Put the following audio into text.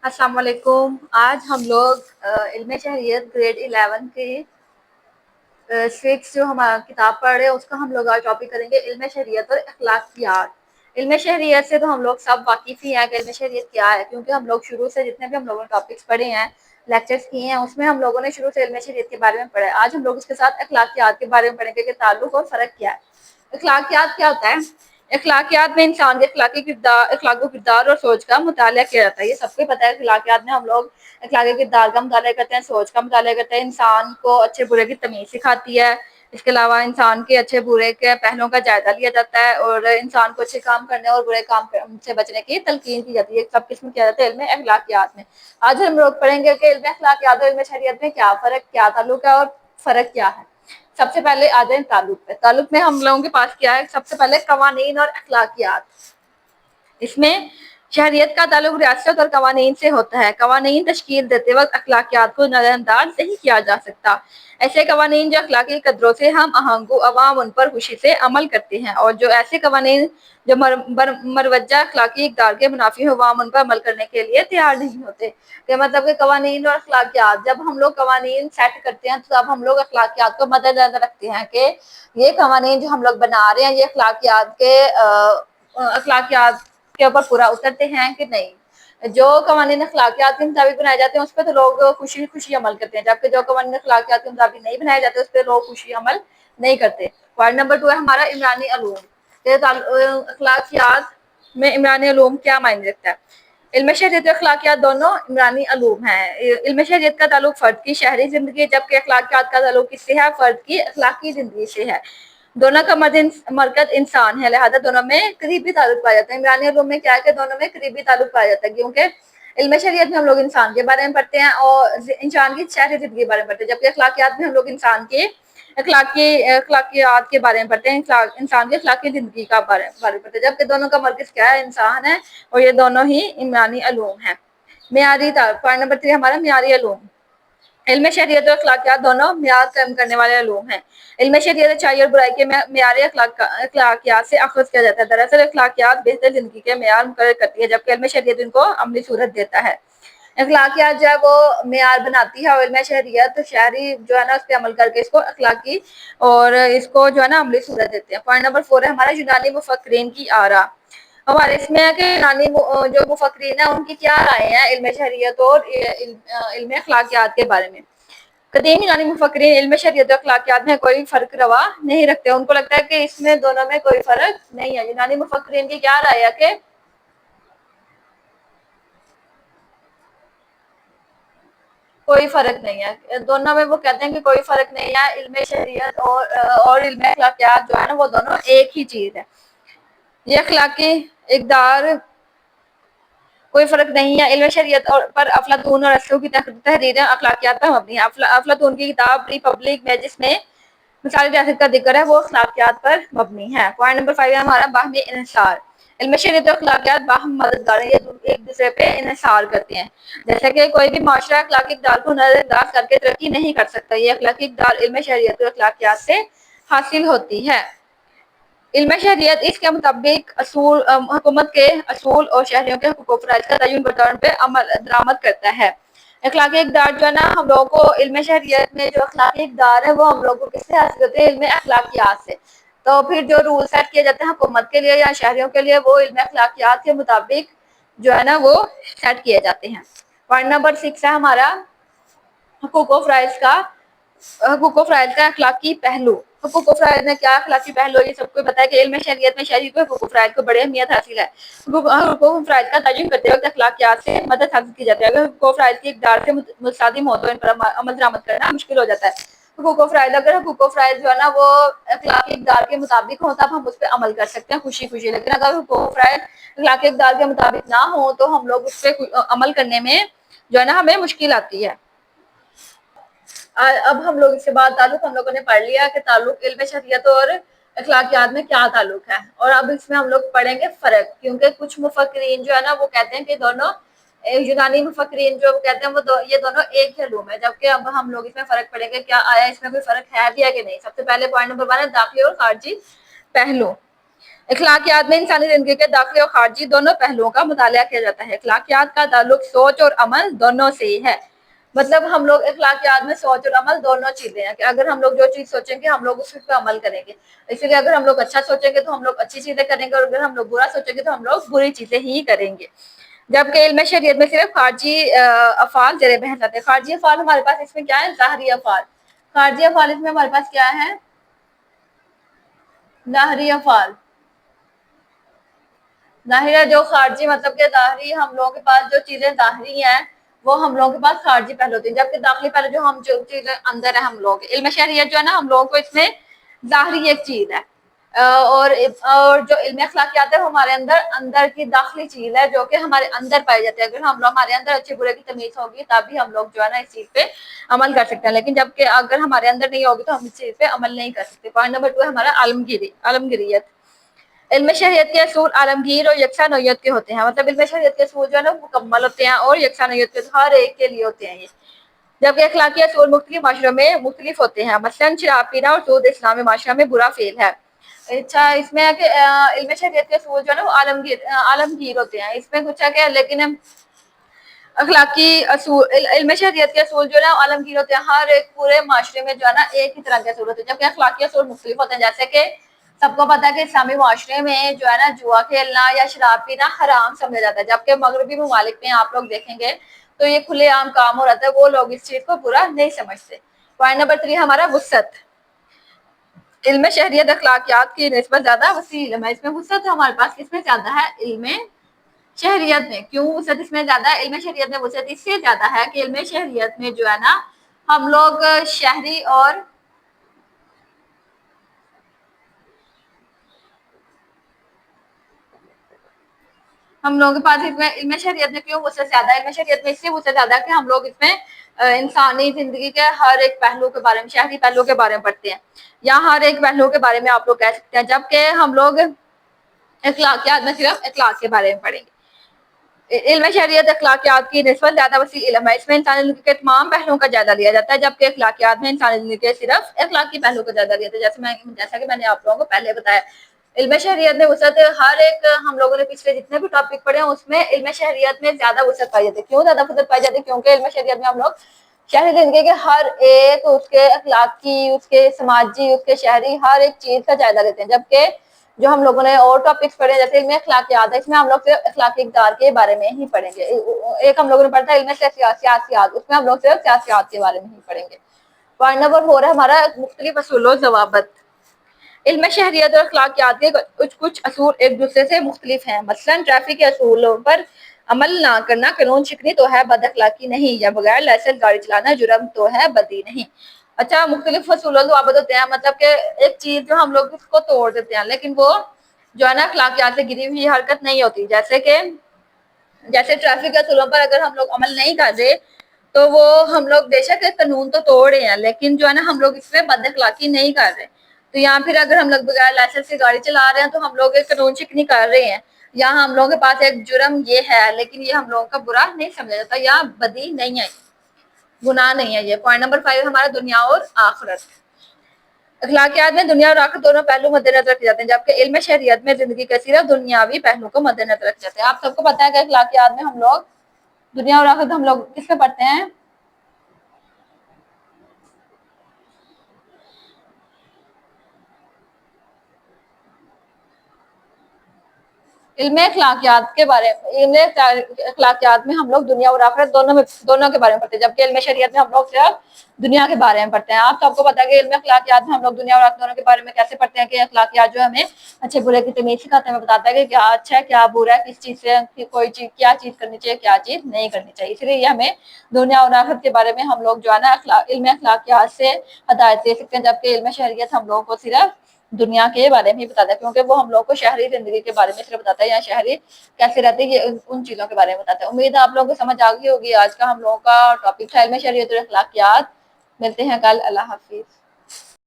अस्सलाम वालेकुम। आज हम लोग इल्म शहरियत ग्रेड 11 की 6 जो हमारा किताब पढ़ रहे हैं उसका हम लोग आज टॉपिक करेंगे इल्म शहरियत और अखलाकियात। इल्म शहरियत से तो हम लोग सब वाकिफ़ ही हैं कि इल्म शहरियत क्या है, क्योंकि हम लोग शुरू से जितने भी हम लोगों ने टॉपिक्स पढ़े हैं, लेक्चर्स किए हैं, उसमें हम लोगों ने शुरू से इल्म शहरियत के बारे में पढ़ा है। आज हम लोग उसके साथ अखलाकियात के बारे में पढ़ेंगे कि ताल्लुक और फ़र्क क्या है। अखलाकियात क्या होता है? अखलाकियात में इंसान के अखलाकी किरदार, अखलाको किरदार और सोच का मुताला किया जाता है। ये सबको पता है। अखलाकियात में हम लोग अखलाकी किरदार का मुताला करते हैं, सोच का मुताला करते हैं, इंसान को अच्छे बुरे की तमीज़ सिखाती है। इसके अलावा इंसान के अच्छे बुरे के पहलुओं का जायजा लिया जाता है और इंसान को अच्छे काम करने और बुरे काम से बचने की तलकीन की जाती है। सब किस्म किया जाता है इल्म अखलाकियात में। आज हम लोग पढ़ेंगे कि इल्म अखलाकियात और इल्म शरीयत में क्या फ़र्क, क्या ताल्लुक है और फ़र्क क्या है। सबसे पहले आ जाए ताल्लुक पे। ताल्लुक में हम लोगों के पास क्या है? सबसे पहले कवानीन और अखलाकियात। इसमें शहरियत का ताल्लुक रियासत और कवानीन से होता है। कवानीन तश्कील देते वक्त अखलाकियात को नज़रअंदाज नहीं किया जा सकता। ऐसे कवानीन जो अखलाकी कदरों से हम आहंग अवाम उन पर खुशी से अमल करते हैं, और जो ऐसे कवानीन जो मरवजा अखलाकी इक़दार के मुनाफी अवाम उन पर अमल करने के लिए तैयार नहीं होते। कि मतलब कि कवानीन और अखलाकियात, जब हम लोग कवानीन सेट करते हैं तो तब हम लोग अखलाकियात को मद्देनज़र रखते हैं कि ये कवानीन जो हम लोग बना रहे हैं ये अखलाकियात के ऊपर पूरा उतरते हैं कि नहीं। जो कवानीन अखलाकियात के मुताबिक बनाए जाते हैं उस पर तो लोग खुशी खुशी अमल करते हैं, जबकि जो कवानीन अखलाकियात के मुताबिक नहीं बनाए जाते उस पर लोग खुशी अमल नहीं करते। पॉइंट नंबर 2 है हमारा इमरानी अलूम। अखलाकियात में इमरानी अलूम क्या मायने रखता है? इल्म शहरियत और अखलाकियात दोनों इमरानी अलूम हैं। इल्म शहरियत का ताल्लुक फ़र्द की शहरी ज़िंदगी, जबकि अखलाकियात का ताल्लुक किससे है? फ़र्द की अखलाकी ज़िंदगी से है। दोनों का मरकज़ इंसान है, लिहाजा दोनों में करीबी ताल्लुक पाया जाता है। इमरानी उलूम में क्या है कि दोनों में करीबी ताल्लुक पाया जाता है, क्योंकि इल्म शरीयत में हम लोग इंसान के बारे में पढ़ते हैं और इंसान की शहरी ज़िंदगी के बारे में पढ़ते हैं, जबकि अखलाकियात में हम लोग इंसान के अखलाकियात के बारे में पढ़ते हैं, इंसान की अखलाकी ज़िंदगी का बारे में पढ़ते हैं, जबकि दोनों का मरकज़ क्या है? इंसान है, और ये दोनों ही इमरानी अलूम हैं। पॉइंट नंबर 3 हमारा मियारी अलूम। इल्म शरीयत और अखलाकियात दोनों मियार कायम करने वाले उलूम हैं। इल्म शरीयत अच्छाई और बुराई के मियार अखलाकियात से अखज़ किया जाता है। दरअसल अखलाकियात बेहतर ज़िंदगी के मियार मुकर्रर करती है, जबकि इल्म शरीयत इनको अमली सूरत देता है। अखलाकियात जो है वो मियार बनाती है और इल्म शरीयत शहरी जो है ना उस पर अमल करके इसको अखलाकी और इसको जो है ना अमली सूरत देते हैं। पॉइंट नंबर 4 है हमारा यूनानी मुफक्किरीन की आरा। हमारे इसमें है कि यूनानी जो मुफक्किरीन है उनकी क्या राय है इल्म शरीयत और इल्म अखलाकियात के बारे में। कदीम यूनानी मुफक्किरीन इल्म शरीयत और अखलाकियात में कोई फ़र्क रवा नहीं रखते। उनको लगता है कि इसमें दोनों में कोई फ़र्क नहीं है। यूनानी मुफक्किरीन की क्या राय है कि कोई फ़र्क नहीं है। दोनों में वो कहते हैं कि कोई फ़र्क नहीं है। इल्म शरीयत और इल्म अखलाकियात जो है ना वो दोनों एक ही चीज़ है। ये अखलाकी इक़दार कोई फ़र्क नहीं है। इल्म शरीयत पर अफलातून और असलू की तहरीरें अखलाकियात पर मबनी है। अफलातून की किताब रिपब्लिक में जिसमें मिसाली रियासत का जिक्र है वो अखलाकियात पर मबनी है। पॉइंट नंबर 5 है हमारा बाहमी इन्हिसार। इल्म शरीयत और अखलाकियात बाहम मददगार हैं, ये एक दूसरे पे इन्हिसार करते हैं। जैसे कि कोई भी माशरा अखलाकी इक़दार को नज़रअंदाज करके तरक्की नहीं कर सकता। ये अखलाकी इक़दार इल्म शरीयत और अखलाकियात से हासिल होती है। इल्म शहरियत इसके मुताबिक हुकूमत के असूल और शहरियों के हुकूक फ़राइज़ का तयन बतौर पे अमल दरामद करता है। अखलाकी इक़दार जो है ना हम लोगों को इल्म शहरियत में जो अखलाकी इक़दार है वो हम लोगों को किससे हासिल होते हैं? इल्म अखलाकियात से। तो फिर जो रूल सेट किए जाते हैं हुकूमत के लिए या शहरियों के लिए वो इल्म अखलाकियात के मुताबिक जो है ना वो सेट किए जाते हैं। पॉइंट नंबर 6 है हमारा हुकूक व फ़राइज़ का अखलाकी पहलू। हुकूक व फ़राइज़ में क्या अखलाकी पहलू? ये सबको पता है कि इल्म शरीयत में शहरी को हुकूक व फ़राइज़ को बड़ी अहमियत हासिल है। हुकूक व फ़राइज़ का तयन करते वक्त अखलाकियात से मदद हासिल की जाती है। अगर हुकूक व फ़राइज़ की इक़दार से मुतसादिम हो तो इन पर अमल दरामद करना मुश्किल हो जाता है। हुकूक व फ़राइज़, अगर हुकूक व फ़राइज़ जो है ना वो अखलाकी इक़दार के मुताबिक हो तब हम उस पर अमल कर सकते हैं खुशी खुशी, लेकिन अगर हुकूक व फ़राइज़ अखलाकी इक़दार के मुताबिक ना हो तो हम लोग उस पर अमल करने में जो है ना हमें मुश्किल आती है। अब हम लोग इसके बाद ताल्लुक हम लोगों ने पढ़ लिया कि ताल्लुक इल्म शरीयत और अखलाकियात में क्या ताल्लुक है, और अब इसमें हम लोग पढ़ेंगे फ़र्क, क्योंकि कुछ मुफक्किरीन जो है ना वो कहते हैं कि दोनों यूनानी मुफक्किरीन जो कहते हैं ये दोनों एक ही उलूम है, जबकि अब हम लोग इसमें फ़र्क पढ़ेंगे क्या आया इसमें कोई फ़र्क है भी है कि नहीं। सबसे पहले पॉइंट नंबर 1 है दाखिली और खारजी पहलू। اخلاقیات میں انسانی زندگی کے داخلی اور خارجی دونوں پہلوؤں کا مطالعہ کیا جاتا ہے۔ اخلاقیات کا تعلق سوچ اور عمل دونوں سے ہی ہے۔ مطلب ہم لوگ اخلاقیات میں سوچ اور عمل دونوں چیزیں ہیں کہ اگر ہم لوگ جو چیز سوچیں گے ہم لوگ اس پہ عمل کریں گے، اسی لیے اگر ہم لوگ اچھا سوچیں گے تو ہم لوگ اچھی چیزیں کریں گے، اور اگر ہم لوگ برا سوچیں گے تو ہم لوگ بری چیزیں ہی کریں گے۔ جبکہ علم شریعت میں صرف خارجی افعال زیر بحث آتے ہیں۔ خارجی افعال ہمارے پاس اس میں کیا ہے؟ ظاہری افعال۔ خارجی افعال اس میں ہمارے پاس کیا ہے؟ ظاہری افعال۔ ظاہر جو خارجی مطلب کہ ظاہری ہم لوگوں کے پاس جو چیزیں ظاہری ہیں وہ ہم لوگوں کے پاس خارجی پہلو ہوتی ہیں، جبکہ داخلی پہلو جو چیزیں اندر ہے ہم لوگ علم شریعت جو ہے نا ہم لوگوں کو اس میں ظاہری ایک چیز ہے، اور جو علم اخلاقیات ہے وہ ہمارے اندر کی داخلی چیز ہے جو کہ ہمارے اندر پائی جاتی ہے۔ اگر ہمارے اندر اچھے برے کی تمیز ہوگی تبھی ہم لوگ جو ہے نا اس چیز پہ عمل کر سکتے ہیں، لیکن جبکہ اگر ہمارے اندر نہیں ہوگی تو ہم اس چیز پہ عمل نہیں کر سکتے۔ پوائنٹ نمبر 2 ہے ہمارا عالمگیریت۔ علم شریعت کے اصول عالمگیر اور یکساں نوعیت کے ہوتے ہیں، مطلب علم شریعت کے اصول جو ہے نا مکمل ہوتے ہیں اور یکساں نوعیت کے ہر ایک کے لیے ہوتے ہیں یہ، جبکہ اخلاقی اصول مختلف معاشروں میں مختلف ہوتے ہیں۔ مثلاً شراب پینا اور سود اسلامی معاشرہ میں برا فعل ہے۔ اچھا اس میں ہے کہ علم شریعت کے اصول جو ہے نا وہ عالمگیر ہوتے ہیں، اس میں کچھ ہے کہ لیکن اخلاقی اصول علم شریعت کے اصول جو ہے نا عالمگیر ہوتے ہیں، ہر ایک پورے معاشرے میں جو ہے نا ایک ہی طرح کے اصول ہوتے ہیں، جبکہ اخلاقی اصول مختلف ہوتے ہیں۔ جیسے کہ سب کو پتا ہے کہ اسلامی معاشرے میں جو ہے نا جوا کھیلنا یا شراب پینا حرام سمجھا جاتا ہے، جبکہ مغربی ممالک میں آپ لوگ دیکھیں گے تو یہ کھلے عام کام ہو رہا ہے، وہ لوگ اس چیز کو برا نہیں سمجھتے۔ پوائنٹ نمبر 3 ہمارا وسعت۔ علم شہریت اخلاقیات کی نسبت زیادہ وسیع علم ہے، اس میں وسعت ہمارے پاس کس میں زیادہ ہے؟ علم شہریت میں۔ کیوں وسعت اس میں زیادہ ہے؟ علم شہریت میں وسعت اس سے زیادہ ہے کہ علم شہریت میں جو ہے نا ہم لوگ شہری اور ہم لوگوں کے پاس اس میں علم شریعت میں کیوں وسعت زیادہ ہے؟ علم شریعت میں اس لیے وسعت زیادہ ہے کہ ہم لوگ اس میں انسانی زندگی کے ہر ایک پہلو کے بارے میں، شہری پہلو کے بارے میں پڑھتے ہیں، یا ہر ایک پہلو کے بارے میں آپ لوگ کہہ سکتے ہیں، جبکہ ہم لوگ اخلاقیات میں صرف اخلاق کے بارے میں پڑھیں گے۔ علم شریعت اخلاقیات کی نسبت زیادہ وسیع علم ہے، اس میں انسانی زندگی کے تمام پہلوؤں کا جائزہ لیا جاتا ہے، جبکہ اخلاقیات میں انسانی زندگی کے صرف اخلاقی پہلو کا جائزہ لیا جاتا ہے، جیسا کہ میں نے آپ لوگوں کو پہلے بتایا۔ علم شہریت میں وسعت ہر ایک ہم لوگوں نے پچھلے جتنے بھی ٹاپک پڑھے ہیں اس میں علم شہریت میں زیادہ وسعت پائی جاتی ہے۔ کیوں زیادہ وسعت پائی جاتی ہے؟ کیونکہ علم شہریت میں ہم لوگ شہری زندگی کے ہر ایک اس کے اخلاقی، اس کے سماجی، اس کے شہری ہر ایک چیز کا جائزہ لیتے ہیں، جبکہ جو ہم لوگوں نے اور ٹاپکس پڑھے جیسے علم اخلاقیات ہے اس میں ہم لوگ صرف اخلاقی اقدار کے بارے میں ہی پڑھیں گے۔ ایک ہم لوگوں نے پڑھا تھا علم سیاسیات، اس میں ہم لوگ صرف سیاسیات کے بارے میں ہی پڑھیں گے۔ پوائنٹ نمبر 4 ہے ہمارا مختلف اصول و ضوابط۔ علم شہریت اور اخلاقیات کے کچھ اصول ایک دوسرے سے مختلف ہیں، مثلاً ٹریفک کے اصولوں پر عمل نہ کرنا قانون شکنی تو ہے، بد اخلاقی نہیں، یا بغیر لائسنس گاڑی چلانا جرم تو ہے، بدی نہیں۔ اچھا مختلف اصول و ضوابط ہوتے ہیں، مطلب کہ ایک چیز جو ہم لوگ اس کو توڑ دیتے ہیں لیکن وہ جو ہے نا اخلاقیات سے گری ہوئی حرکت نہیں ہوتی، جیسے ٹریفک کے اصولوں پر اگر ہم لوگ عمل نہیں کر رہے تو وہ ہم لوگ بے شک قانون تو توڑ رہے ہیں لیکن جو ہے نا ہم لوگ اس میں بد اخلاقی نہیں کر رہے، تو یہاں پھر اگر ہم لوگ بغیر لائسنس سے گاڑی چلا رہے ہیں تو ہم لوگ ایک قانون شکنی کر رہے ہیں، یا ہم لوگوں کے پاس ایک جرم یہ ہے لیکن یہ ہم لوگوں کا برا نہیں سمجھا جاتا، یا بدی نہیں ہے، گناہ نہیں ہے یہ۔ پوائنٹ نمبر 5 ہمارا دنیا اور آخرت۔ اخلاقیات میں دنیا اور آخرت دونوں پہلو مد نظر رکھے جاتے ہیں، جبکہ علم شریعت میں زندگی کے صرف دنیاوی پہلو کو مد نظر رکھے جاتے ہیں۔ آپ سب کو پتہ ہے کہ اخلاقیات میں ہم لوگ دنیا اور آخرت ہم لوگ کس میں پڑھتے ہیں؟ علم اخلاقیات کے بارے میں، علم اخلاقیات میں ہم لوگ دنیا اور آخرت دونوں کے بارے میں پڑھتے ہیں، جبکہ علم شریعت میں ہم لوگ صرف دنیا کے بارے میں پڑھتے ہیں۔ آپ سب کو پتا ہے کہ علم اخلاقیات میں ہم لوگ دنیا اور آخرت دونوں کے بارے میں کیسے پڑھتے ہیں کہ اخلاقیات جو ہمیں اچھے برے کی تمیز سکھاتے ہیں، ہمیں بتاتا ہے کہ کیا اچھا ہے کیا برا ہے، کس چیز سے کوئی چیز کیا چیز کرنی چاہیے کیا چیز نہیں کرنی چاہیے، اس لیے یہ ہمیں دنیا اور آخرت کے بارے میں ہم لوگ جو ہے نا علم اخلاقیات سے ہدایت دے سکتے ہیں، جبکہ علم شریعت ہم لوگوں کو صرف دنیا کے بارے میں ہی بتاتا ہے، کیونکہ وہ ہم لوگ کو شہری زندگی کے بارے میں صرف بتاتا ہے، یا شہری کیسے رہتے ہیں یہ ان چیزوں کے بارے میں بتاتا ہے۔ امید ہے آپ لوگوں کو سمجھ آ گئی ہوگی۔ آج کا ہم لوگوں کا ٹاپک ہے علم شریعت اور اخلاقیات۔ ملتے ہیں کل، اللہ حافظ۔